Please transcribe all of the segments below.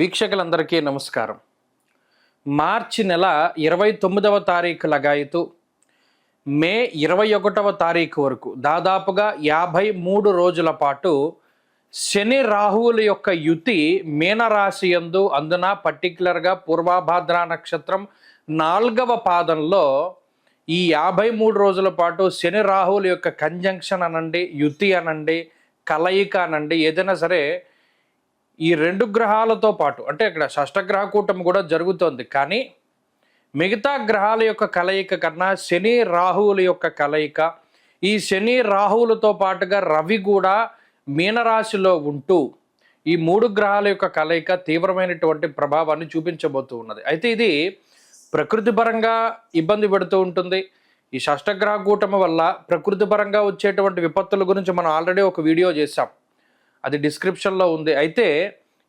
వీక్షకులందరికీ నమస్కారం. మార్చి నెల 29వ తారీఖు లగాయతు మే 21వ తారీఖు వరకు దాదాపుగా 53 రోజుల పాటు శని రాహువుల యొక్క యుతి మీనరాశి యందు, అందున పర్టికులర్గా పూర్వభాద్ర నక్షత్రం 4వ పాదంలో ఈ 53 రోజుల పాటు శని రాహువుల యొక్క కంజంక్షన్ అనండి, యుతి అనండి, కలయిక అనండి, ఏదైనా సరే ఈ రెండు గ్రహాలతో పాటు అంటే ఇక్కడ షష్టగ్రహ కూటమి కూడా జరుగుతోంది. కానీ మిగతా గ్రహాల యొక్క కలయిక కన్నా శని రాహువుల యొక్క కలయిక, ఈ శని రాహువులతో పాటుగా రవి కూడా మీనరాశిలో ఉంటూ ఈ మూడు గ్రహాల యొక్క కలయిక తీవ్రమైనటువంటి ప్రభావాన్ని చూపించబోతూ ఉన్నది. అయితే ఇది ప్రకృతి పరంగా ఇబ్బంది పెడుతూ ఉంటుంది. ఈ షష్టగ్రహ కూటమి వల్ల ప్రకృతి పరంగా వచ్చేటువంటి విపత్తుల గురించి మనం ఆల్రెడీ ఒక వీడియో చేశాం, అది డిస్క్రిప్షన్లో ఉంది. అయితే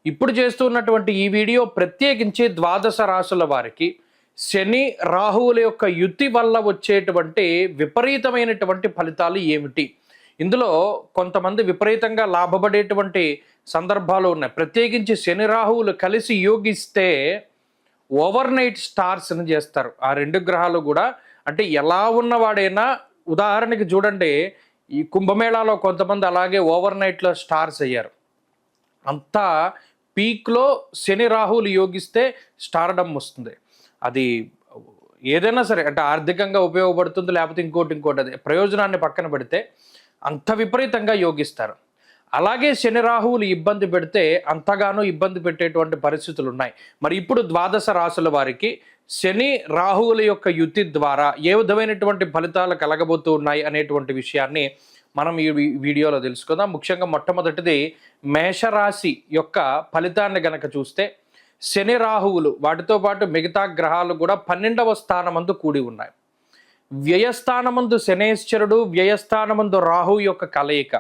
ఇప్పుడు చేస్తున్నటువంటి ఈ వీడియో ప్రత్యేకించి ద్వాదశ రాశుల వారికి శని రాహువుల యొక్క యుతి వల్ల వచ్చేటువంటి విపరీతమైనటువంటి ఫలితాలు ఏమిటి, ఇందులో కొంతమంది విపరీతంగా లాభపడేటువంటి సందర్భాలు ఉన్నాయి. ప్రత్యేకించి శని రాహువులు కలిసి యోగిస్తే ఓవర్ నైట్ స్టార్స్ అని చేస్తారు ఆ రెండు గ్రహాలు కూడా. అంటే ఎలా ఉన్నవాడైనా, ఉదాహరణకి చూడండి, ఈ కుంభమేళాలో కొంతమంది అలాగే ఓవర్ నైట్లో స్టార్స్ అయ్యారు. అంతా పీక్లో శని రాహువులు యోగిస్తే స్టార్డమ్ వస్తుంది. అది ఏదైనా సరే, అంటే ఆర్థికంగా ఉపయోగపడుతుంది, లేకపోతే ఇంకోటి అది ప్రయోజనాన్ని పక్కన పెడితే అంత విపరీతంగా యోగిస్తారు. అలాగే శని రాహువులు ఇబ్బంది పెడితే అంతగానో ఇబ్బంది పెట్టేటువంటి పరిస్థితులు ఉన్నాయి. మరి ఇప్పుడు ద్వాదశ రాశుల వారికి శని రాహువుల యొక్క యుతి ద్వారా ఏ విధమైనటువంటి ఫలితాలు కలగబోతూ ఉన్నాయి అనేటువంటి విషయాన్ని మనం ఈ వీడియోలో తెలుసుకుందాం. ముఖ్యంగా మొట్టమొదటిది మేషరాశి యొక్క ఫలితాన్ని గనక చూస్తే శని రాహువులు వాటితో పాటు మిగతా గ్రహాలు కూడా 12వ స్థానమందు కూడి ఉన్నాయి. వ్యయస్థానమందు శనేశ్వరుడు, వ్యయస్థానమందు రాహువు యొక్క కలయిక,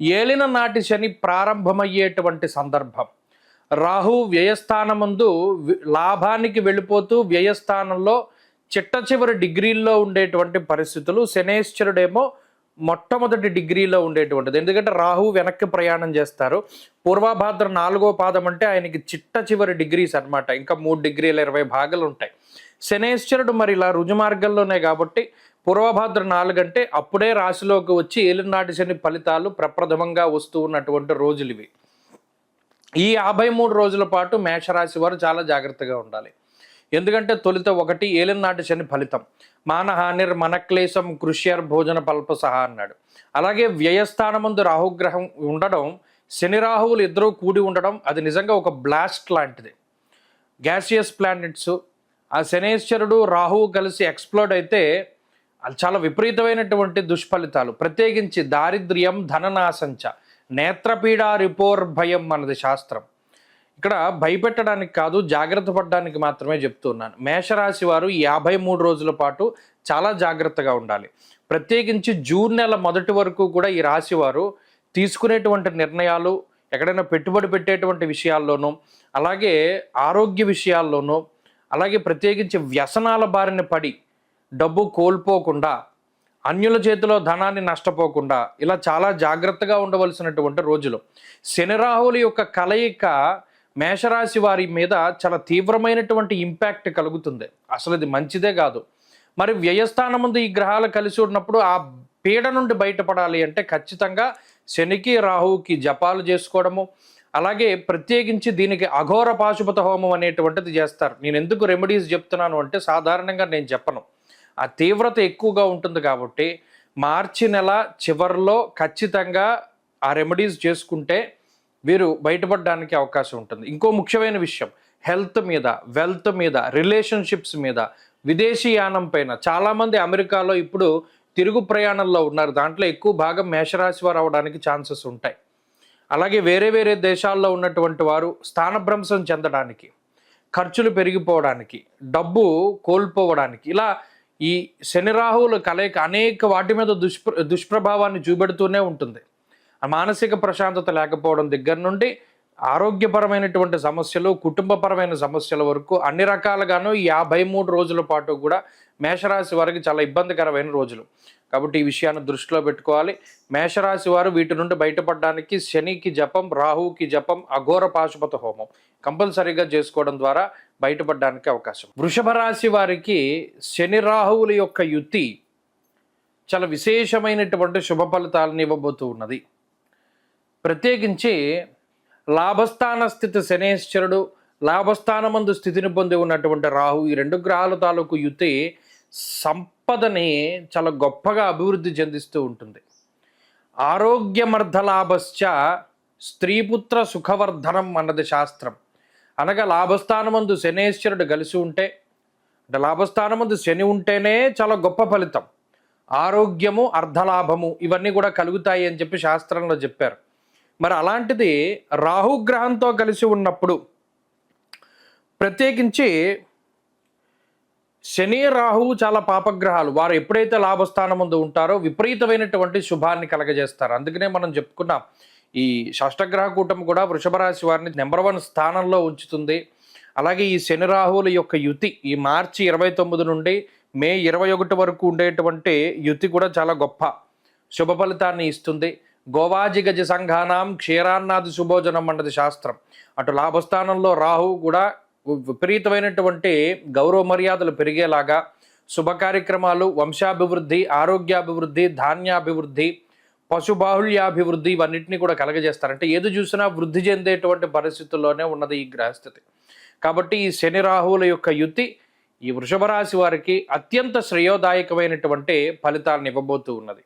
ఏలిన నాటి శని ప్రారంభమయ్యేటువంటి సందర్భం. రాహు వ్యయస్థానమందు లాభానికి వెళ్ళిపోతూ వ్యయస్థానంలో చిట్ట చివరి డిగ్రీల్లో ఉండేటువంటి పరిస్థితులు, శనేశ్వరుడేమో మొట్టమొదటి డిగ్రీలో ఉండేటువంటిది. ఎందుకంటే రాహు వెనక్కి ప్రయాణం చేస్తారు. పూర్వభాద్ర 4వ పాదం అంటే ఆయనకి చిట్ట చివరి డిగ్రీస్ అనమాట. ఇంకా 3 డిగ్రీల 20 భాగాలు ఉంటాయి. శనేశ్వరుడు మరి ఇలా రుజుమార్గంలోనే కాబట్టి పూర్వభాద్ర 4 అంటే అప్పుడే రాశిలోకి వచ్చి ఏలినాటి శని ఫలితాలు ప్రప్రథమంగా వస్తూ ఉన్నటువంటి రోజులు ఇవి. ఈ 53 రోజుల పాటు మేషరాశి వారు చాలా జాగ్రత్తగా ఉండాలి. ఎందుకంటే తొలుత 1 ఏలినాటి శని ఫలితం, మానహానిర్ మనక్లేశం కృష్యర్ భోజన పల్పసహ అన్నాడు. అలాగే వ్యయస్థానమందు రాహుగ్రహం ఉండడం, శని రాహువులు ఇద్దరూ కూడి ఉండడం, అది నిజంగా ఒక బ్లాస్ట్ లాంటిది. గ్యాసియస్ ప్లానెట్స్, ఆ శనేశ్వరుడు రాహువు కలిసి ఎక్స్ప్లోడ్ అయితే అది చాలా విపరీతమైనటువంటి దుష్ఫలితాలు. ప్రత్యేకించి దారిద్ర్యం, ధననాశంచ, నేత్రపీడ, రిపోర్ భయం అన్నది శాస్త్రం. ఇక్కడ భయపెట్టడానికి కాదు, జాగ్రత్త పడడానికి మాత్రమే చెప్తున్నాను. మేషరాశి వారు 53 రోజుల పాటు చాలా జాగ్రత్తగా ఉండాలి. ప్రత్యేకించి జూన్ నెల మొదటి వరకు కూడా ఈ రాశి వారు తీసుకునేటువంటి నిర్ణయాలు, ఎక్కడైనా పెట్టుబడి పెట్టేటువంటి విషయాల్లోనూ, అలాగే ఆరోగ్య విషయాల్లోనూ, అలాగే ప్రత్యేకించి వ్యసనాల బారిన పడి డబ్బు కోల్పోకుండా, అన్యుల చేతిలో ధనాన్ని నష్టపోకుండా ఇలా చాలా జాగ్రత్తగా ఉండవలసినటువంటి రోజులు. శని రాహువుల యొక్క కలయిక మేషరాశి వారి మీద చాలా తీవ్రమైనటువంటి ఇంపాక్ట్ కలుగుతుంది. అసలు ఇది మంచిదే కాదు. మరి వ్యయస్థానం ముందు ఈ గ్రహాలు కలిసి ఉన్నప్పుడు ఆ పీడ నుండి బయటపడాలి అంటే ఖచ్చితంగా శనికి రాహువుకి జపాలు చేసుకోవడము, అలాగే ప్రత్యేకించి దీనికి అఘోర పాశుపత హోమం అనేటువంటిది చేస్తారు. నేను ఎందుకు రెమెడీస్ చెప్తున్నాను అంటే సాధారణంగా నేను చెప్పను, ఆ తీవ్రత ఎక్కువగా ఉంటుంది కాబట్టి మార్చి నెల చివరిలో ఖచ్చితంగా ఆ రెమెడీస్ చేసుకుంటే వీరు బయటపడడానికి అవకాశం ఉంటుంది. ఇంకో ముఖ్యమైన విషయం, హెల్త్ మీద, వెల్త్ మీద, రిలేషన్షిప్స్ మీద, విదేశీ యానం పైన. చాలామంది అమెరికాలో ఇప్పుడు తిరుగు ప్రయాణంలో ఉన్నారు, దాంట్లో ఎక్కువ భాగం మేషరాశి వారు అవడానికి ఛాన్సెస్ ఉంటాయి. అలాగే వేరే వేరే దేశాల్లో ఉన్నటువంటి వారు స్థానభ్రంశం చెందడానికి, ఖర్చులు పెరిగిపోవడానికి, డబ్బు కోల్పోవడానికి, ఇలా ఈ శని రాహువుల కలయిక అనేక వాటి మీద దుష్ప్రభావాన్ని చూపెడుతూనే ఉంటుంది. మానసిక ప్రశాంతత లేకపోవడం దగ్గర నుండి ఆరోగ్యపరమైనటువంటి సమస్యలు, కుటుంబపరమైన సమస్యల వరకు అన్ని రకాలుగాను ఈ 53 రోజుల పాటు కూడా మేషరాశి వారికి చాలా ఇబ్బందికరమైన రోజులు. కాబట్టి ఈ విషయాన్ని దృష్టిలో పెట్టుకోవాలి. మేషరాశి వారు వీటి నుండి బయటపడడానికి శనికి జపం, రాహుకి జపం, అఘోర పాశుపత హోమం కంపల్సరీగా చేసుకోవడం ద్వారా బయటపడడానికి అవకాశం. వృషభ రాశి వారికి శని రాహువుల యొక్క యుతి చాలా విశేషమైనటువంటి శుభ ఫలితాలను ఇవ్వబోతూ ఉన్నది. ప్రత్యేకించి లాభస్థాన స్థితి శనేశ్వరుడు, లాభస్థానమందు స్థితిని పొంది ఉన్నటువంటి రాహు, ఈ రెండు గ్రహాల తాలూకు యుతి సంపదని చాలా గొప్పగా అభివృద్ధి చెందిస్తూ ఉంటుంది. ఆరోగ్యమర్ధలాభశ్చ స్త్రీపుత్ర సుఖవర్ధనం అన్నది శాస్త్రం. అనగా లాభస్థానమందు శనేశ్వరుడు కలిసి ఉంటే, అంటే లాభస్థానమందు శని ఉంటేనే చాలా గొప్ప ఫలితం. ఆరోగ్యము, అర్ధలాభము ఇవన్నీ కూడా కలుగుతాయి అని చెప్పి శాస్త్రంలో చెప్పారు. మరి అలాంటిది రాహుగ్రహంతో కలిసి ఉన్నప్పుడు, ప్రత్యేకించి శని రాహువు చాలా పాపగ్రహాలు. వారు ఎప్పుడైతే లాభస్థానం ముందు ఉంటారో విపరీతమైనటువంటి శుభాన్ని కలగజేస్తారు. అందుకనే మనం చెప్పుకున్నాం, ఈ షష్టగ్రహ కూటమి కూడా వృషభ రాశి వారిని నెంబర్ 1 స్థానంలో ఉంచుతుంది. అలాగే ఈ శని రాహువుల యొక్క యుతి ఈ మార్చి 29 నుండి మే 21 వరకు ఉండేటువంటి యుతి కూడా చాలా గొప్ప శుభ ఫలితాన్ని ఇస్తుంది. గోవాజి గజ సంఘానాం క్షీరాన్నాది శుభోజనం అన్నది శాస్త్రం. అటు లాభస్థానంలో రాహువు కూడా విపరీతమైనటువంటి గౌరవ మర్యాదలు పెరిగేలాగా శుభ కార్యక్రమాలు, వంశాభివృద్ధి, ఆరోగ్యాభివృద్ధి, ధాన్యాభివృద్ధి, పశుబాహుళ్యాభివృద్ధి ఇవన్నింటినీ కూడా కలగజేస్తారు. అంటే ఏది చూసినా వృద్ధి చెందేటువంటి పరిస్థితుల్లోనే ఉన్నది ఈ గ్రహస్థితి. కాబట్టి ఈ శని రాహువుల యొక్క యుతి ఈ వృషభ రాశి వారికి అత్యంత శ్రేయోదాయకమైనటువంటి ఫలితాలను ఇవ్వబోతూ ఉన్నది.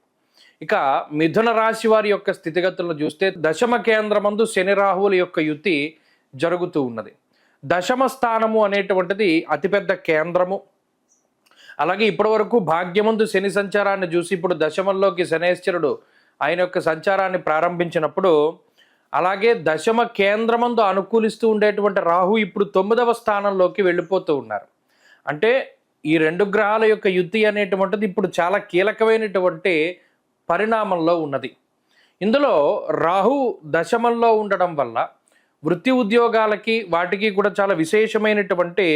ఇక మిథున రాశి వారి యొక్క స్థితిగతులను చూస్తే దశమ కేంద్రమందు శని రాహువుల యొక్క యుతి జరుగుతూ ఉన్నది. దశమ స్థానము అనేటువంటిది అతిపెద్ద కేంద్రము. అలాగే ఇప్పటి వరకు భాగ్యమందు శని సంచారాన్ని చూసి ఇప్పుడు దశమంలోకి శనేశ్వరుడు ఆయన యొక్క సంచారాన్ని ప్రారంభించినప్పుడు, అలాగే దశమ కేంద్రమందు అనుకూలిస్తూ ఉండేటువంటి రాహు ఇప్పుడు 9వ స్థానంలోకి వెళ్ళిపోతూ ఉన్నారు. అంటే ఈ రెండు గ్రహాల యొక్క యుతి అనేటువంటిది ఇప్పుడు చాలా కీలకమైనటువంటి పరిణామంలో ఉన్నది. ఇందులో రాహు దశమంలో ఉండడం వల్ల వృత్తి ఉద్యోగాలకి వాటికి కూడా చాలా విశేషమైనటువంటి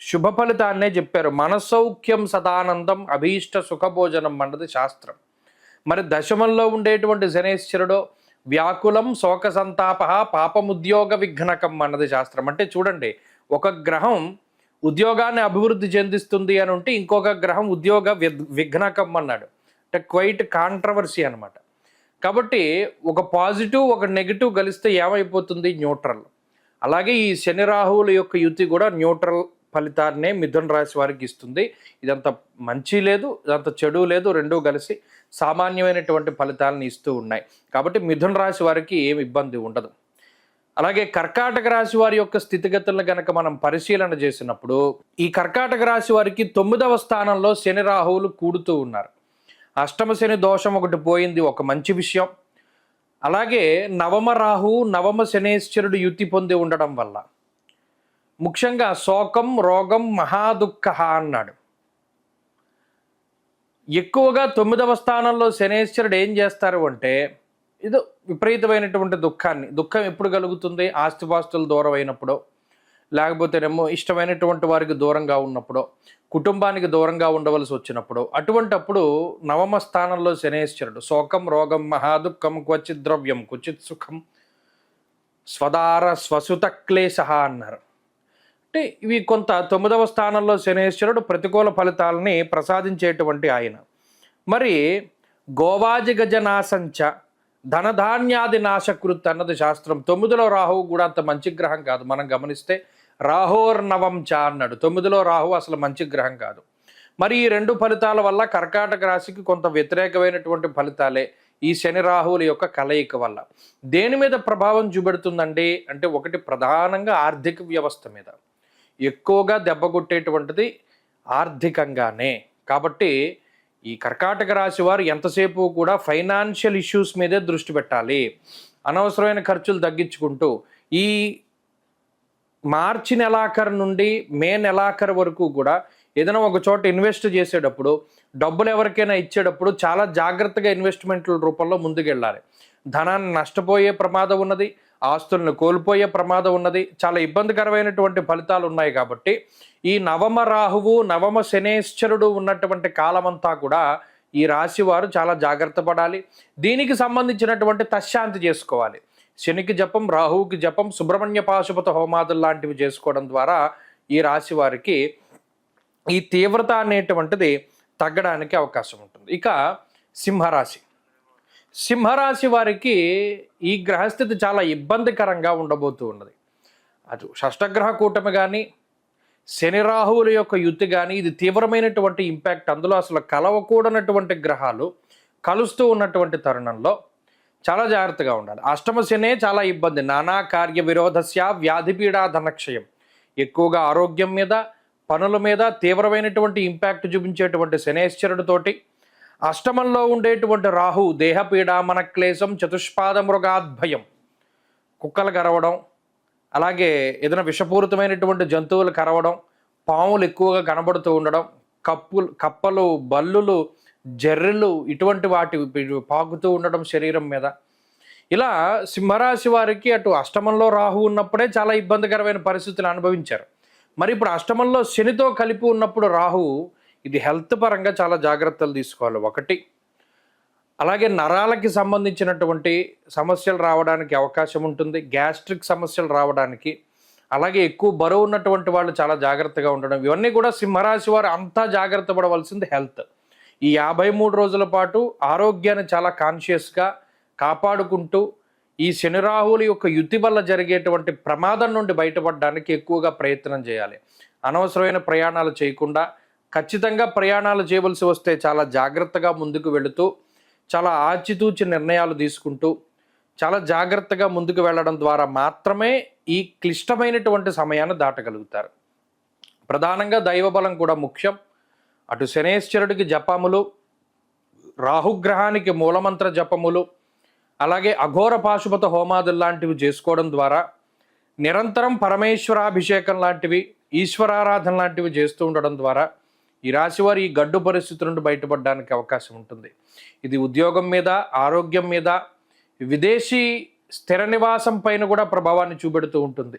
శుభ ఫలితాన్నే చెప్పారు. మనసౌఖ్యం సదానందం అభీష్ట సుఖభోజనం అన్నది శాస్త్రం. మరి దశమంలో ఉండేటువంటి శనేశ్వరుడు వ్యాకులం శోక సంతాప పాపముద్యోగ విఘ్నకం అన్నది శాస్త్రం. అంటే చూడండి, ఒక గ్రహం ఉద్యోగాన్ని అభివృద్ధి చెందిస్తుంది అని ఉంటే ఇంకొక గ్రహం ఉద్యోగ విఘ్నకం అన్నాడు. అంటే క్వైట్ కాంట్రవర్సీ అనమాట. కాబట్టి ఒక పాజిటివ్ ఒక నెగిటివ్ కలిస్తే ఏమైపోతుంది? న్యూట్రల్. అలాగే ఈ శని రాహువుల యొక్క యుతి కూడా న్యూట్రల్ ఫలితాన్నే మిథున రాశి వారికి ఇస్తుంది. ఇదంత మంచి లేదు, ఇదంత చెడు లేదు, రెండూ కలిసి సామాన్యమైనటువంటి ఫలితాలను ఇస్తూ ఉన్నాయి. కాబట్టి మిథున రాశి వారికి ఏమి ఇబ్బంది ఉండదు. అలాగే కర్కాటక రాశి వారి యొక్క స్థితిగతులను గనక మనం పరిశీలన చేసినప్పుడు, ఈ కర్కాటక రాశి వారికి 9వ స్థానంలో శని రాహువులు కూడుతూ ఉన్నారు. అష్టమ శని దోషం ఒకటి పోయింది, ఒక మంచి విషయం. అలాగే నవమ రాహు నవమ శనేశ్వరుడు యుతి పొంది ఉండడం వల్ల ముఖ్యంగా శోకం రోగం మహాదుఃఖ అన్నాడు. ఎక్కువగా 9వ స్థానంలో శనేశ్వరుడు ఏం చేస్తారు అంటే, ఇది విపరీతమైనటువంటి దుఃఖం ఎప్పుడు కలుగుతుంది? ఆస్తిపాస్తులు దూరం అయినప్పుడు, లేకపోతేనేమో ఇష్టమైనటువంటి వారికి దూరంగా ఉన్నప్పుడు, కుటుంబానికి దూరంగా ఉండవలసి వచ్చినప్పుడు, అటువంటప్పుడు నవమ స్థానంలో శనేశ్వరుడు శోకం రోగం మహాదుఃఖం క్వచిత్ ద్రవ్యం క్వచిత్ సుఖం స్వదార స్వసుత క్లేశ అన్నారు. అంటే ఇవి కొంత 9వ స్థానంలో శనేశ్వరుడు ప్రతికూల ఫలితాలని ప్రసాదించేటువంటి ఆయన. మరి గోవాజి గజనాశంచ ధనధాన్యాది నాశకృత్ అన్నది శాస్త్రం. 9లో రాహువు కూడా అంత మంచి గ్రహం కాదు. మనం గమనిస్తే రాహోర్నవం చ అన్నాడు. 9లో రాహు అసలు మంచి గ్రహం కాదు. మరి ఈ రెండు ఫలితాల వల్ల కర్కాటక రాశికి కొంత వ్యతిరేకమైనటువంటి ఫలితాలే ఈ శని రాహువుల యొక్క కలయిక వల్ల. దేని మీద ప్రభావం చూపెడుతుందండి అంటే, ఒకటి ప్రధానంగా ఆర్థిక వ్యవస్థ మీద ఎక్కువగా దెబ్బ కొట్టేటువంటిది ఆర్థికంగానే. కాబట్టి ఈ కర్కాటక రాశి వారు ఎంతసేపు కూడా ఫైనాన్షియల్ ఇష్యూస్ మీదే దృష్టి పెట్టాలి. అనవసరమైన ఖర్చులు తగ్గించుకుంటూ ఈ మార్చి నెలాఖరు నుండి మే నెలాఖరు వరకు కూడా ఏదైనా ఒక చోట ఇన్వెస్ట్ చేసేటప్పుడు, డబ్బులు ఎవరికైనా ఇచ్చేటప్పుడు చాలా జాగ్రత్తగా ఇన్వెస్ట్మెంట్ల రూపంలో ముందుకెళ్ళాలి. ధనాన్ని నష్టపోయే ప్రమాదం ఉన్నది, ఆస్తులను కోల్పోయే ప్రమాదం ఉన్నది, చాలా ఇబ్బందికరమైనటువంటి ఫలితాలు ఉన్నాయి. కాబట్టి ఈ నవమ రాహువు నవమ శనేశ్వరుడు ఉన్నటువంటి కాలమంతా కూడా ఈ రాశి వారు చాలా జాగ్రత్త పడాలి. దీనికి సంబంధించినటువంటి తశ్శాంతి చేసుకోవాలి. శనికి జపం, రాహువుకి జపం, సుబ్రహ్మణ్య పాశుపత హోమాదులు లాంటివి చేసుకోవడం ద్వారా ఈ రాశి వారికి ఈ తీవ్రత అనేటువంటిది తగ్గడానికి అవకాశం ఉంటుంది. ఇక సింహరాశి. సింహరాశి వారికి ఈ గ్రహస్థితి చాలా ఇబ్బందికరంగా ఉండబోతూ ఉన్నది. అటు షష్టగ్రహ కూటమి కానీ, శని రాహువుల యొక్క యుతి కానీ, ఇది తీవ్రమైనటువంటి ఇంపాక్ట్. అందులో అసలు కలవకూడనటువంటి గ్రహాలు కలుస్తూ ఉన్నటువంటి తరుణంలో చాలా జాగ్రత్తగా ఉండాలి. అష్టమ శనే చాలా ఇబ్బంది. నానా కార్య విరోధస్య వ్యాధిపీడా ధనక్షయం. ఎక్కువగా ఆరోగ్యం మీద, పనుల మీద తీవ్రమైనటువంటి ఇంపాక్ట్ చూపించేటువంటి శనేశ్వరుడితోటి, అష్టమంలో ఉండేటువంటి రాహు దేహపీడ, మనక్లేశం, చతుష్పాద మృగాద్భయం, కుక్కలు కరవడం, అలాగే ఏదైనా విషపూరితమైనటువంటి జంతువులు కరవడం, పాములు ఎక్కువగా కనబడుతూ ఉండడం, కప్పలు, బల్లులు, జర్రెలు ఇటువంటి వాటి పాకుతూ ఉండడం శరీరం మీద. ఇలా సింహరాశి వారికి అటు అష్టమంలో రాహు ఉన్నప్పుడే చాలా ఇబ్బందికరమైన పరిస్థితులు అనుభవించారు. మరి ఇప్పుడు అష్టమంలో శనితో కలిపి ఉన్నప్పుడు రాహు, ఇది హెల్త్ పరంగా చాలా జాగ్రత్తలు తీసుకోవాలి. ఒకటి, అలాగే నరాలకి సంబంధించినటువంటి సమస్యలు రావడానికి అవకాశం ఉంటుంది. గ్యాస్ట్రిక్ సమస్యలు రావడానికి, అలాగే ఎక్కువ బరువు ఉన్నటువంటి వాళ్ళు చాలా జాగ్రత్తగా ఉండడం, ఇవన్నీ కూడా సింహరాశి వారు అంతా జాగ్రత్త పడవలసింది హెల్త్. ఈ 53 రోజుల పాటు ఆరోగ్యాన్ని చాలా కాన్షియస్గా కాపాడుకుంటూ ఈ శని రాహువుల యొక్క యుతి వల్ల జరిగేటువంటి ప్రమాదం నుండి బయటపడడానికి ఎక్కువగా ప్రయత్నం చేయాలి. అనవసరమైన ప్రయాణాలు చేయకుండా, ఖచ్చితంగా ప్రయాణాలు చేయవలసి వస్తే చాలా జాగ్రత్తగా ముందుకు వెళుతూ, చాలా ఆచితూచి నిర్ణయాలు తీసుకుంటూ, చాలా జాగ్రత్తగా ముందుకు వెళ్ళడం ద్వారా మాత్రమే ఈ క్లిష్టమైనటువంటి సమయాన్ని దాటగలుగుతారు. ప్రధానంగా దైవబలం కూడా ముఖ్యం. అటు శనేశ్వరుడికి జపములు, రాహుగ్రహానికి మూలమంత్ర జపములు, అలాగే అఘోర పాశుపత హోమాదులు లాంటివి చేసుకోవడం ద్వారా, నిరంతరం పరమేశ్వరాభిషేకం లాంటివి, ఈశ్వరారాధన లాంటివి చేస్తూ ఉండడం ద్వారా ఈ రాశివారి ఈ గడ్డు పరిస్థితి నుండి బయటపడడానికి అవకాశం ఉంటుంది. ఇది ఉద్యోగం మీద, ఆరోగ్యం మీద, విదేశీ స్థిర నివాసం పైన కూడా ప్రభావాన్ని చూపెడుతూ ఉంటుంది.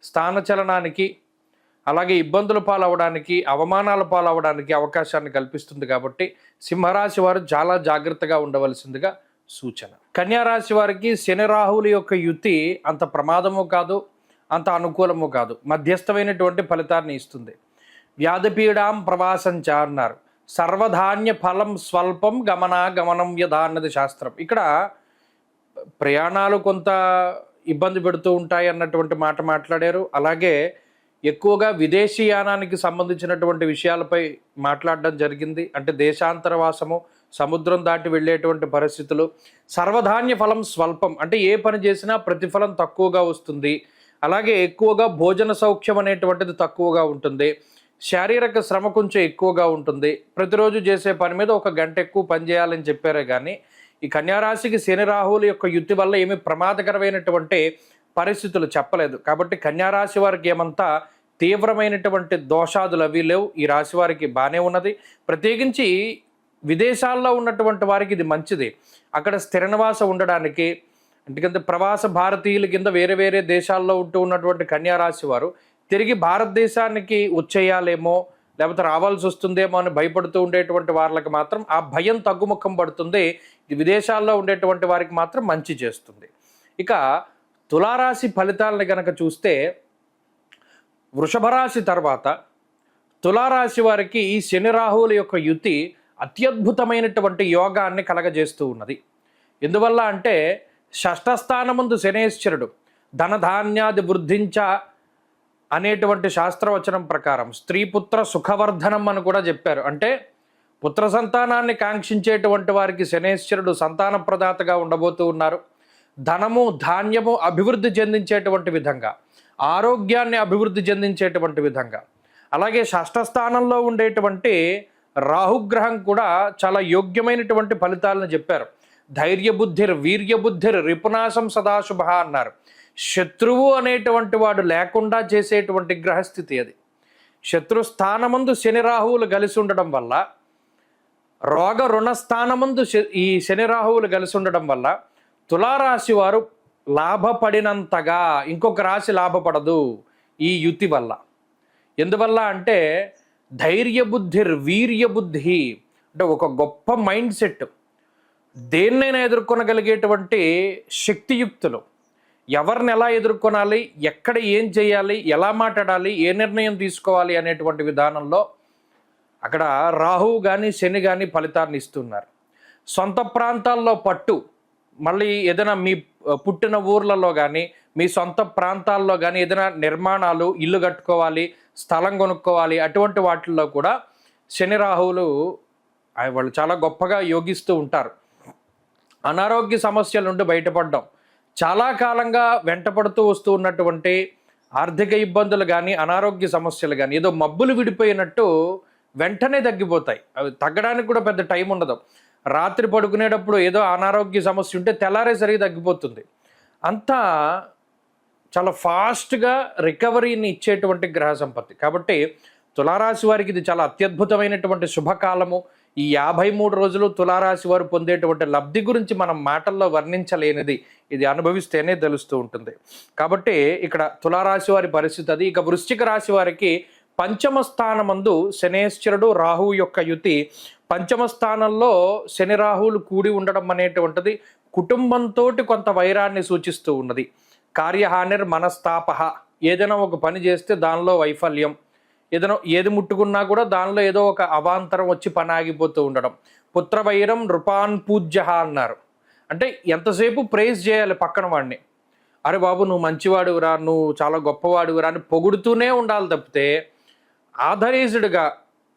స్థానచలనానికి, అలాగే ఇబ్బందుల పాలవడానికి, అవమానాల పాలవడానికి అవకాశాన్ని కల్పిస్తుంది. కాబట్టి సింహరాశి వారు చాలా జాగ్రత్తగా ఉండవలసిందిగా సూచన. కన్యారాశి వారికి శని రాహువుల యొక్క యుతి అంత ప్రమాదము కాదు, అంత అనుకూలము కాదు, మధ్యస్థమైనటువంటి ఫలితాన్ని ఇస్తుంది. వ్యాధిపీడాం ప్రవాసంచ అన్నారు. సర్వధాన్య ఫలం స్వల్పం గమనం యథా అన్నది శాస్త్రం. ఇక్కడ ప్రయాణాలు కొంత ఇబ్బంది పెడుతూ ఉంటాయి అన్నటువంటి మాట మాట్లాడారు. అలాగే ఎక్కువగా విదేశీయానానికి సంబంధించినటువంటి విషయాలపై మాట్లాడడం జరిగింది. అంటే దేశాంతరవాసము, సముద్రం దాటి వెళ్ళేటువంటి పరిస్థితులు. సర్వధాన్య ఫలం స్వల్పం అంటే ఏ పని చేసినా ప్రతిఫలం తక్కువగా వస్తుంది. అలాగే ఎక్కువగా భోజన సౌఖ్యం అనేటువంటిది తక్కువగా ఉంటుంది. శారీరక శ్రమ కొంచెం ఎక్కువగా ఉంటుంది. ప్రతిరోజు చేసే పని మీద 1 గంట ఎక్కువ పని చేయాలని చెప్పారే కానీ ఈ కన్యారాశికి శని రాహువుల యొక్క యుతి వల్ల ఏమీ ప్రమాదకరమైనటువంటి పరిస్థితులు చెప్పలేదు. కాబట్టి కన్యారాశి వారికి ఏమంతా తీవ్రమైనటువంటి దోషాదులు అవి లేవు. ఈ రాశి వారికి బాగానే ఉన్నది. ప్రత్యేకించి విదేశాల్లో ఉన్నటువంటి వారికి ఇది మంచిది. అక్కడ స్థిర నివాసం ఉండడానికి, ఎందుకంటే ప్రవాస భారతీయుల కింద వేరే వేరే దేశాల్లో ఉంటూ ఉన్నటువంటి కన్యారాశి వారు తిరిగి భారతదేశానికి వచ్చేయాలేమో, లేకపోతే రావాల్సి వస్తుందేమో అని భయపడుతూ ఉండేటువంటి వాళ్ళకి మాత్రం ఆ భయం తగ్గుముఖం పడుతుంది. ఇది విదేశాల్లో ఉండేటువంటి వారికి మాత్రం మంచి చేస్తుంది. ఇక తులారాశి ఫలితాలను కనుక చూస్తే, వృషభ రాశి తర్వాత తులారాశి వారికి ఈ శని రాహువుల యొక్క యుతి అత్యద్భుతమైనటువంటి యోగాన్ని కలగజేస్తూ ఉన్నది. ఎందువల్ల అంటే షష్ఠస్థానముందు శనేశ్వరుడు ధనధాన్యాది వృద్ధించ అనేటువంటి శాస్త్రవచనం ప్రకారం స్త్రీపుత్ర సుఖవర్ధనం అని కూడా చెప్పారు. అంటే పుత్ర సంతానాన్ని కాంక్షించేటువంటి వారికి శనేశ్వరుడు సంతాన ప్రదాతగా ఉండబోతూ ఉన్నారు. ధనము, ధాన్యము అభివృద్ధి చెందించేటువంటి విధంగా, ఆరోగ్యాన్ని అభివృద్ధి చెందించేటువంటి విధంగా, అలాగే షష్ఠస్థానంలో ఉండేటువంటి రాహుగ్రహం కూడా చాలా యోగ్యమైనటువంటి ఫలితాలను చెప్పారు. ధైర్యబుద్ధిర్ వీర్యబుద్ధిర్ రిపునాశం సదాశుభ అన్నారు. శత్రువు అనేటువంటి వాడు లేకుండా చేసేటువంటి గ్రహస్థితి అది. శత్రుస్థానమందు శని రాహువులు కలిసి ఉండడం వల్ల, రోగ రుణస్థానమందు ఈ శని రాహువులు కలిసి ఉండడం వల్ల తులారాశి వారు లాభపడినంతగా ఇంకొక రాశి లాభపడదు ఈ యుతి వల్ల. ఎందువల్ల అంటే ధైర్యబుద్ధిర్ వీర్యబుద్ధి, అంటే ఒక గొప్ప మైండ్ సెట్, దేన్నైనా ఎదుర్కొనగలిగేటువంటి శక్తియుక్తులు, ఎవరిని ఎలా ఎదుర్కొనాలి, ఎక్కడ ఏం చేయాలి, ఎలా మాట్లాడాలి, ఏ నిర్ణయం తీసుకోవాలి అనేటువంటి విధానంలో అక్కడ రాహువు కానీ శని కానీ ఫలితాన్ని ఇస్తున్నారు. సొంత ప్రాంతాల్లో పట్టు, మళ్ళీ ఏదైనా మీ పుట్టిన ఊర్లలో కానీ మీ సొంత ప్రాంతాల్లో కానీ ఏదైనా నిర్మాణాలు, ఇల్లు కట్టుకోవాలి, స్థలం కొనుక్కోవాలి, అటువంటి వాటిల్లో కూడా శని రాహువులు వాళ్ళు చాలా గొప్పగా యోగిస్తూ ఉంటారు. అనారోగ్య సమస్యల నుండి బయటపడడం, చాలా కాలంగా వెంటపడుతూ వస్తూ ఉన్నటువంటి ఆర్థిక ఇబ్బందులు కానీ అనారోగ్య సమస్యలు కానీ ఏదో మబ్బులు విడిపోయినట్టు వెంటనే తగ్గిపోతాయి. అవి తగ్గడానికి కూడా పెద్ద టైం ఉండదు. రాత్రి పడుకునేటప్పుడు ఏదో అనారోగ్య సమస్య ఉంటే తెల్లారేసరికి తగ్గిపోతుంది. అంతా చాలా ఫాస్ట్గా రికవరీని ఇచ్చేటువంటి గ్రహ సంపత్తి. కాబట్టి తులారాశి వారికి ఇది చాలా అత్యద్భుతమైనటువంటి శుభకాలము. ఈ 53 రోజులు తులారాశి వారు పొందేటువంటి లబ్ధి గురించి మనం మాటల్లో వర్ణించలేనిది, ఇది అనుభవిస్తేనే తెలుస్తూ ఉంటుంది. కాబట్టి ఇక్కడ తులారాశి వారి పరిస్థితి అది. ఇక వృశ్చిక రాశి వారికి పంచమ స్థానమందు శనేశ్వరుడు రాహువు యొక్క యుతి, పంచమ స్థానంలో శని రాహువులు కూడి ఉండడం అనేటువంటిది కుటుంబంతో కొంత వైరాన్ని సూచిస్తూ ఉన్నది. కార్యహానిర్ మనస్తాపహ, ఏదైనా ఒక పని చేస్తే దానిలో వైఫల్యం, ఏది ముట్టుకున్నా కూడా దానిలో ఏదో ఒక అవాంతరం వచ్చి పని ఆగిపోతూ ఉండడం. పుత్రవైరం నృపాన్ పూజ్య అన్నారు. అంటే ఎంతసేపు ప్రైజ్ చేయాలి పక్కన వాడిని, అరే బాబు నువ్వు మంచివాడురా, నువ్వు చాలా గొప్పవాడురా అని పొగుడుతూనే ఉండాలి తప్పితే ఆథరైజ్డ్గా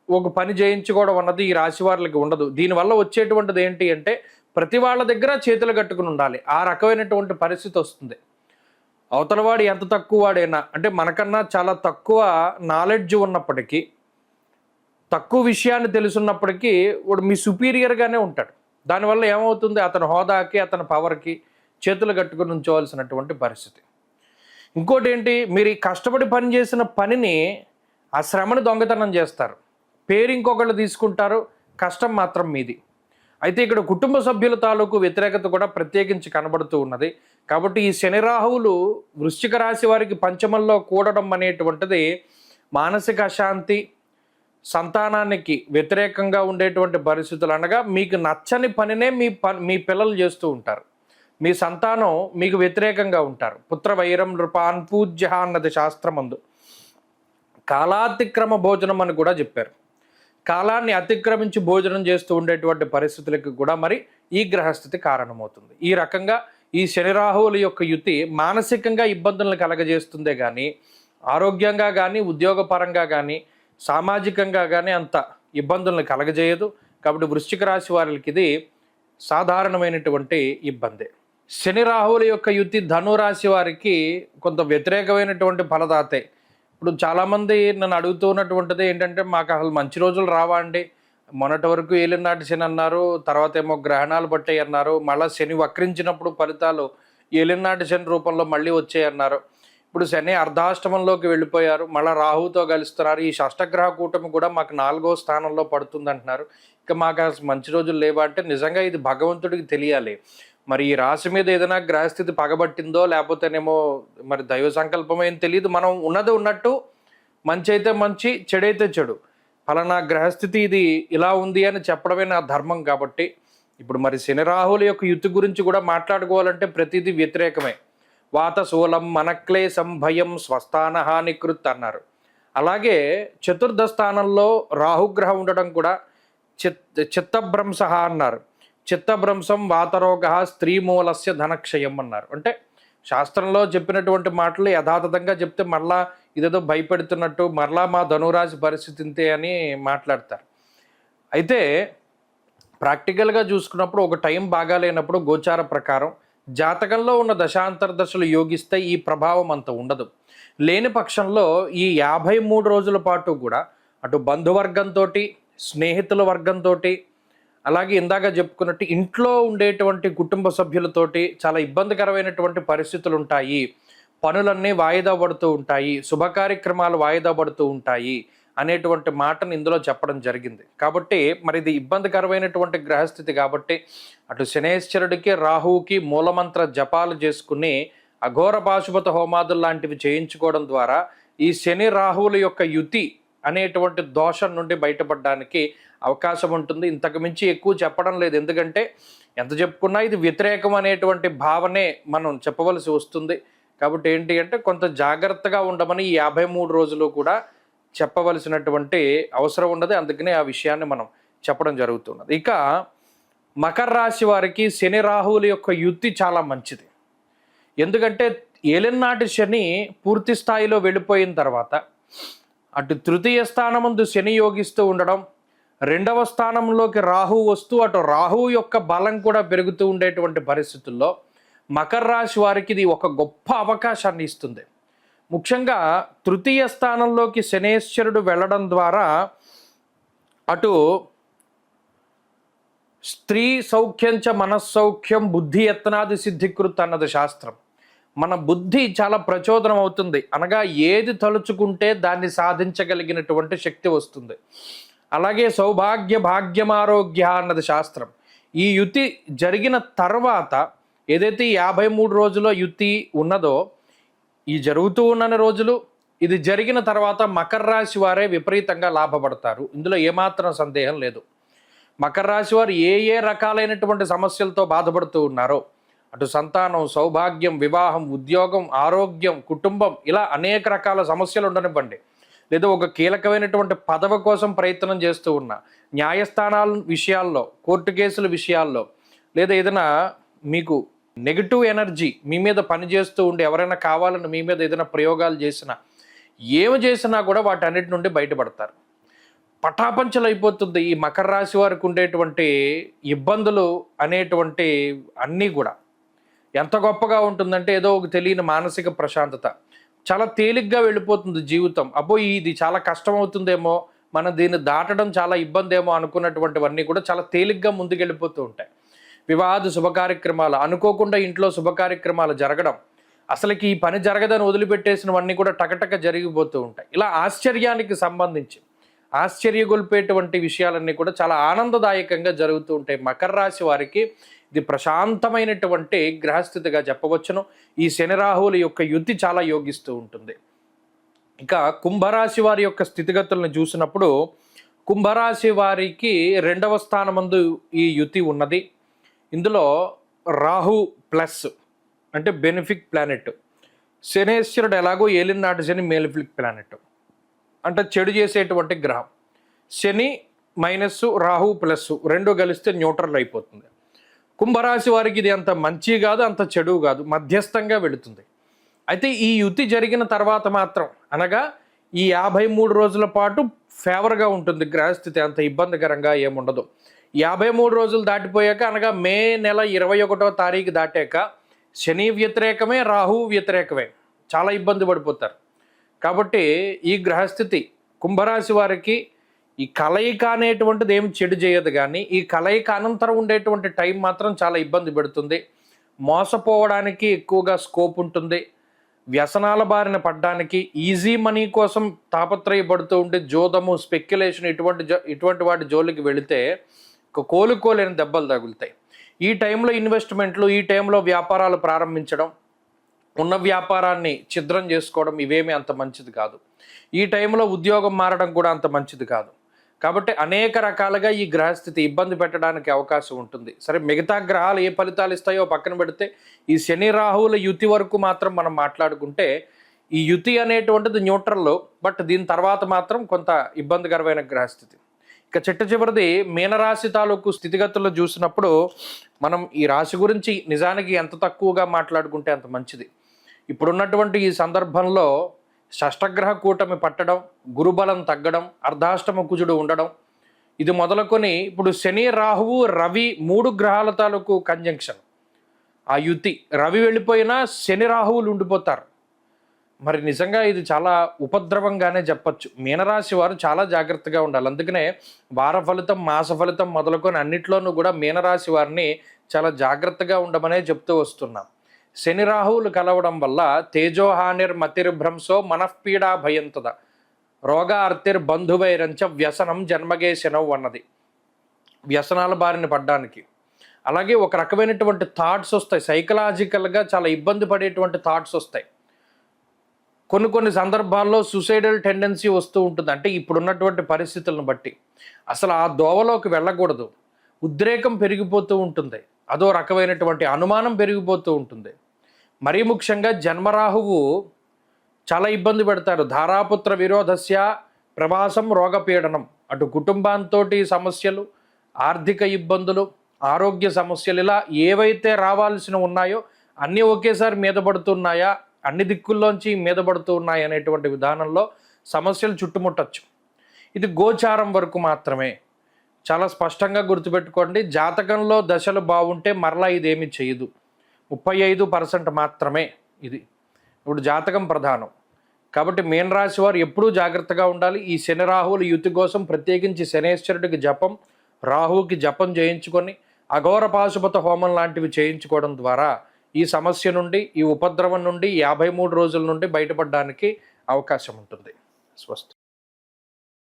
ఒక పని చేయించుకోవడం అన్నది ఈ రాశి వారికి ఉండదు. దీనివల్ల వచ్చేటువంటిది ఏంటి అంటే ప్రతి వాళ్ళ దగ్గర చేతులు కట్టుకుని ఉండాలి, ఆ రకమైనటువంటి పరిస్థితి వస్తుంది. అవతలవాడు ఎంత తక్కువ వాడైనా, అంటే మనకన్నా చాలా తక్కువ నాలెడ్జ్ ఉన్నప్పటికీ, తక్కువ విషయాన్ని తెలుసున్నప్పటికీ వాడు మీ సుపీరియర్గానే ఉంటాడు. దానివల్ల ఏమవుతుంది, అతని హోదాకి అతని పవర్కి చేతులు కట్టుకుని ఉంచవలసినటువంటి పరిస్థితి. ఇంకోటి ఏంటి, మీరు కష్టపడి పని చేసిన పనిని, ఆ శ్రమని దొంగతనం చేస్తారు, పేరు ఇంకొకళ్ళు తీసుకుంటారు, కష్టం మాత్రం మీది. అయితే ఇక్కడ కుటుంబ సభ్యుల తాలూకు వ్యతిరేకత కూడా ప్రత్యేకించి కనబడుతూ ఉన్నది. కాబట్టి ఈ శని రాహువులు వృశ్చిక రాశి వారికి పంచమంలో కూడడం అనేటువంటిది మానసిక అశాంతి, సంతానానికి వ్యతిరేకంగా ఉండేటువంటి పరిస్థితులు. అనగా మీకు నచ్చని పనినే మీ పిల్లలు చేస్తూ ఉంటారు, మీ సంతానం మీకు వ్యతిరేకంగా ఉంటారు. పుత్రవైరం నృపాన్ పూజ్య అన్నది శాస్త్రమందు. కాలాతిక్రమ భోజనం అని కూడా చెప్పారు. కాలాన్ని అతిక్రమించి భోజనం చేస్తూ ఉండేటువంటి పరిస్థితులకు కూడా మరి ఈ గ్రహస్థితి కారణమవుతుంది. ఈ రకంగా ఈ శని రాహువుల యొక్క యుతి మానసికంగా ఇబ్బందులను కలగజేస్తుందే కానీ ఆరోగ్యంగా కానీ ఉద్యోగపరంగా కానీ సామాజికంగా కానీ అంత ఇబ్బందులను కలగజేయదు. కాబట్టి వృశ్చిక రాశి వారికి ఇది సాధారణమైనటువంటి ఇబ్బందే. శని రాహువుల యొక్క యుతి ధనురాశి వారికి కొంత వ్యతిరేకమైనటువంటి ఫలదాతే. ఇప్పుడు చాలామంది నన్ను అడుగుతున్నటువంటిది ఏంటంటే, మాకు అసలు మంచి రోజులు రావా అండి, మొన్నటి వరకు ఏలినాటి శని అన్నారు, తర్వాత ఏమో గ్రహణాలు పట్టాయి అన్నారు, మళ్ళీ శని వక్రించినప్పుడు ఫలితాలు ఏలినాటి శని రూపంలో మళ్ళీ వచ్చాయన్నారు, ఇప్పుడు శని అర్ధాష్టమంలోకి వెళ్ళిపోయారు, మళ్ళీ రాహుతో కలుస్తున్నారు, ఈ షష్టగ్రహ కూటమి కూడా మాకు 4వ స్థానంలో పడుతుంది అంటున్నారు, ఇక మాకు అసలు మంచి రోజులు లేవా అంటే నిజంగా ఇది భగవంతుడికి తెలియాలి. మరి ఈ రాశి మీద ఏదైనా గ్రహస్థితి పగబట్టిందో లేకపోతేనేమో మరి దైవ సంకల్పం ఏం తెలియదు. మనం ఉన్నది ఉన్నట్టు, మంచి అయితే మంచి, చెడైతే చెడు, ఫలానా గ్రహస్థితి ఇది ఇలా ఉంది అని చెప్పడమే నా ధర్మం. కాబట్టి ఇప్పుడు మరి శని రాహువుల యొక్క యుతి గురించి కూడా మాట్లాడుకోవాలంటే ప్రతిదీ వ్యతిరేకమే. వాతశూలం మనక్లేశం భయం స్వస్థాన హానికృత్ అన్నారు. అలాగే చతుర్థ స్థానంలో రాహుగ్రహం ఉండడం కూడా చిత్తభ్రంశ అన్నారు. చిత్తభ్రంశం వాతరోగ స్త్రీమూలస్య ధనక్షయం అన్నారు. అంటే శాస్త్రంలో చెప్పినటువంటి మాటలు యథాతథంగా చెప్తే మరలా ఇదేదో భయపెడుతున్నట్టు, మరలా మా ధనురాశి పరిస్థితి ఇంతే అని మాట్లాడతారు. అయితే ప్రాక్టికల్గా చూసుకున్నప్పుడు ఒక టైం బాగాలేనప్పుడు గోచార ప్రకారం జాతకంలో ఉన్న దశాంతర దశలు యోగిస్తే ఈ ప్రభావం అంత ఉండదు. లేని పక్షంలో ఈ 53 రోజుల పాటు కూడా అటు బంధువర్గంతో, స్నేహితుల వర్గంతో, అలాగే ఇందాక చెప్పుకున్నట్టు ఇంట్లో ఉండేటువంటి కుటుంబ సభ్యులతోటి చాలా ఇబ్బందికరమైనటువంటి పరిస్థితులు ఉంటాయి. పనులన్నీ వాయిదా పడుతూ ఉంటాయి, శుభ కార్యక్రమాలు వాయిదా పడుతూ ఉంటాయి అనేటువంటి మాటను ఇందులో చెప్పడం జరిగింది. కాబట్టి మరి ఇది ఇబ్బందికరమైనటువంటి గ్రహస్థితి. కాబట్టి అటు శనేశ్వరుడికి రాహువుకి మూలమంత్ర జపాలు చేసుకుని అఘోర పాశుపత హోమాదులు లాంటివి చేయించుకోవడం ద్వారా ఈ శని రాహువుల యొక్క యుతి అనేటువంటి దోషం నుండి బయటపడడానికి అవకాశం ఉంటుంది. ఇంతకు మించి ఎక్కువ చెప్పడం లేదు, ఎందుకంటే ఎంత చెప్పుకున్నా ఇది వ్యతిరేకం అనేటువంటి భావనే మనం చెప్పవలసి వస్తుంది. కాబట్టి ఏంటి అంటే కొంత జాగ్రత్తగా ఉండమని ఈ 53 రోజులు కూడా చెప్పవలసినటువంటి అవసరం ఉన్నది. అందుకనే ఆ విషయాన్ని మనం చెప్పడం జరుగుతున్నది. ఇక మకర రాశి వారికి శని రాహువుల యొక్క యుతి చాలా మంచిది. ఎందుకంటే ఏలినాటి శని పూర్తి స్థాయిలో వెళ్ళిపోయిన తర్వాత అటు తృతీయ స్థానమందు శని యోగిస్తూ ఉండడం, రెండవ స్థానంలోకి రాహువు వస్తూ అటు రాహువు యొక్క బలం కూడా పెరుగుతూ ఉండేటువంటి పరిస్థితుల్లో మకర రాశి వారికి ఇది ఒక గొప్ప అవకాశాన్ని ఇస్తుంది. ముఖ్యంగా తృతీయ స్థానంలోకి శనేశ్వరుడు వెళ్ళడం ద్వారా అటు స్త్రీ సౌఖ్యంచ మనస్సౌఖ్యం బుద్ధి యత్నాది సిద్ధికృత్ అన్నది శాస్త్రం. మన బుద్ధి చాలా ప్రచోదనం అవుతుంది, అనగా ఏది తలుచుకుంటే దాన్ని సాధించగలిగినటువంటి శక్తి వస్తుంది. అలాగే సౌభాగ్య భాగ్యమారోగ్య అన్నది శాస్త్రం. ఈ యుతి జరిగిన తర్వాత ఏదైతే 53 రోజుల్లో యుతి ఉన్నదో, ఈ జరుగుతూ ఉన్న రోజులు ఇది జరిగిన తర్వాత మకర రాశి వారే విపరీతంగా లాభపడతారు. ఇందులో ఏమాత్రం సందేహం లేదు. మకర రాశి వారు ఏ ఏ రకాలైనటువంటి సమస్యలతో బాధపడుతూ ఉన్నారో, అటు సంతానం, సౌభాగ్యం, వివాహం, ఉద్యోగం, ఆరోగ్యం, కుటుంబం, ఇలా అనేక రకాల సమస్యలు ఉండనివ్వండి, లేదా ఒక కీలకమైనటువంటి పదవి కోసం ప్రయత్నం చేస్తూ ఉన్న, న్యాయస్థానాల విషయాల్లో, కోర్టు కేసుల విషయాల్లో, లేదా ఏదైనా మీకు నెగిటివ్ ఎనర్జీ మీ మీద పనిచేస్తూ ఉండి ఎవరైనా కావాలని మీ మీద ఏదైనా ప్రయోగాలు చేసినా, ఏమి చేసినా కూడా వాటన్నిటి నుండి బయటపడతారు. పటాపంచలు అయిపోతుంది ఈ మకర రాశి వారికి ఉండేటువంటి ఇబ్బందులు అనేటువంటి అన్నీ కూడా. ఎంత గొప్పగా ఉంటుందంటే ఏదో ఒక తెలియని మానసిక ప్రశాంతత, చాలా తేలిగ్గా వెళ్ళిపోతుంది జీవితం. అబ్బో ఇది చాలా కష్టం అవుతుందేమో, మనం దీన్ని దాటడం చాలా ఇబ్బంది ఏమో అనుకున్నటువంటివన్నీ కూడా చాలా తేలిగ్గా ముందుకెళ్ళిపోతూ ఉంటాయి. వివాహాది శుభకార్యక్రమాలు, అనుకోకుండా ఇంట్లో శుభకార్యక్రమాలు జరగడం, అసలుకి ఈ పని జరగదని వదిలిపెట్టేసినవన్నీ కూడా టకటక జరిగిపోతూ ఉంటాయి. ఇలా ఆశ్చర్యానికి సంబంధించి ఆశ్చర్యగొల్పేటువంటి విషయాలన్నీ కూడా చాలా ఆనందదాయకంగా జరుగుతూ ఉంటాయి. మకర రాశి వారికి ఇది ప్రశాంతమైనటువంటి గ్రహస్థితిగా చెప్పవచ్చును. ఈ శని రాహువుల యొక్క యుతి చాలా యోగిస్తూ ఉంటుంది. ఇక కుంభరాశి వారి యొక్క స్థితిగతులను చూసినప్పుడు కుంభరాశి వారికి 2వ స్థానమందు ఈ యుతి ఉన్నది. ఇందులో రాహు ప్లస్ అంటే బెనిఫిక్ ప్లానెట్, శనేశ్వరుడు ఎలాగో ఏలినాటి శని మేలిఫిక్ ప్లానెట్ అంటే చెడు చేసేటువంటి గ్రహం. శని మైనస్ రాహు ప్లస్ రెండు కలిస్తే న్యూట్రల్ అయిపోతుంది. కుంభరాశి వారికి ఇది అంత మంచి కాదు, అంత చెడు కాదు, మధ్యస్థంగా వెళుతుంది. అయితే ఈ యుతి జరిగిన తర్వాత మాత్రం, అనగా ఈ 53 రోజుల పాటు ఫేవర్గా ఉంటుంది గ్రహస్థితి, అంత ఇబ్బందికరంగా ఏముండదు. 53 రోజులు దాటిపోయాక, అనగా మే నెల 21వ తారీఖు దాటాక శని వ్యతిరేకమే, రాహు వ్యతిరేకమే, చాలా ఇబ్బంది పడిపోతారు. కాబట్టి ఈ గ్రహస్థితి కుంభరాశి వారికి ఈ కలయిక అనేటువంటిది ఏం చెడు చేయదు, కానీ ఈ కలయిక అనంతరం ఉండేటువంటి టైం మాత్రం చాలా ఇబ్బంది పెడుతుంది. మోసపోవడానికి ఎక్కువగా స్కోప్ ఉంటుంది. వ్యసనాల బారిన పడడానికి, ఈజీ మనీ కోసం తాపత్రయపడుతూ ఉంటే జోదము, స్పెక్యులేషన్ ఇటువంటి వాటి జోలికి వెళితే కోలుకోలేని దెబ్బలు తగులుతాయి. ఈ టైంలో ఇన్వెస్ట్మెంట్లు, ఈ టైంలో వ్యాపారాలు ప్రారంభించడం, ఉన్న వ్యాపారాన్ని ఛిద్రం చేసుకోవడం ఇవేమీ అంత మంచిది కాదు. ఈ టైంలో ఉద్యోగం మారడం కూడా అంత మంచిది కాదు. కాబట్టి అనేక రకాలుగా ఈ గ్రహస్థితి ఇబ్బంది పెట్టడానికి అవకాశం ఉంటుంది. సరే, మిగతా గ్రహాలు ఏ ఫలితాలు ఇస్తాయో పక్కన పెడితే ఈ శని రాహువుల యుతి వరకు మాత్రం మనం మాట్లాడుకుంటే, ఈ యుతి అనేటువంటిది న్యూట్రల్, బట్ దీని తర్వాత మాత్రం కొంత ఇబ్బందికరమైన గ్రహస్థితి. ఇక చిట్ట చివరిది మీనరాశి తాలూకు స్థితిగతుల్లో చూసినప్పుడు మనం ఈ రాశి గురించి నిజానికి ఎంత తక్కువగా మాట్లాడుకుంటే అంత మంచిది. ఇప్పుడున్నటువంటి ఈ సందర్భంలో షష్టగ్రహ కూటమి పట్టడం, గురుబలం తగ్గడం, అర్ధాష్టమ కుజుడు ఉండడం, ఇది మొదలుకొని ఇప్పుడు శని, రాహువు, రవి 3 గ్రహాల తాలూకు కంజంక్షన్, ఆ యుతి. రవి వెళ్ళిపోయినా శని రాహువులు ఉండిపోతారు. మరి నిజంగా ఇది చాలా ఉపద్రవంగానే చెప్పచ్చు. మీనరాశి వారు చాలా జాగ్రత్తగా ఉండాలి. అందుకనే వార ఫలితం, మాస ఫలితం మొదలుకొని అన్నిట్లోనూ కూడా మీనరాశి వారిని చాలా జాగ్రత్తగా ఉండమనే చెప్తూ వస్తున్నాం. శని రాహువులు కలవడం వల్ల తేజోహానిర్ మతిర్భ్రంశో మనఃపీడా భయంతద రోగ అర్తిర్ బంధువైరంచ వ్యసనం జన్మగే శనవు అన్నది. వ్యసనాల బారిన పడ్డానికి, అలాగే ఒక రకమైనటువంటి థాట్స్ వస్తాయి, సైకలాజికల్గా చాలా ఇబ్బంది పడేటువంటి థాట్స్ వస్తాయి. కొన్ని సందర్భాల్లో సూసైడల్ టెండెన్సీ వస్తూ ఉంటుంది. అంటే ఇప్పుడున్నటువంటి పరిస్థితులను బట్టి అసలు ఆ దోవలోకి వెళ్ళకూడదు. ఉద్రేకం పెరిగిపోతూ ఉంటుంది. అదో రకమైనటువంటి అనుమానం పెరిగిపోతూ ఉంటుంది. మరీ ముఖ్యంగా జన్మరాహువు చాలా ఇబ్బంది పెడతారు. ధారాపుత్ర విరోధస్య ప్రవాసం రోగపీడనం. అటు కుటుంబంతో సమస్యలు, ఆర్థిక ఇబ్బందులు, ఆరోగ్య సమస్యలు, ఇలా ఏవైతే రావాల్సిన ఉన్నాయో అన్నీ ఒకేసారి మీద పడుతున్నాయా, అన్ని దిక్కుల్లోంచి మీద పడుతూ ఉన్నాయి అనేటువంటి విధానంలో సమస్యలు చుట్టుముట్టచ్చు. ఇది గోచారం వరకు మాత్రమే. చాలా స్పష్టంగా గుర్తుపెట్టుకోండి. జాతకంలో దశలు బాగుంటే మరలా ఇదేమీ చేయదు. 35% మాత్రమే ఇది. ఇప్పుడు జాతకం ప్రధానం కాబట్టి మీనరాశి వారు ఎప్పుడూ జాగ్రత్తగా ఉండాలి. ఈ శని రాహువుల యుతి కోసం ప్రత్యేకించి శనేశ్వరుడికి జపం, రాహువుకి జపం చేయించుకొని అఘోర పాశుపత హోమం లాంటివి చేయించుకోవడం ద్వారా ఈ సమస్య నుండి, ఈ ఉపద్రవం నుండి 53 రోజుల నుండి బయటపడడానికి అవకాశం ఉంటుంది. స్వస్తి.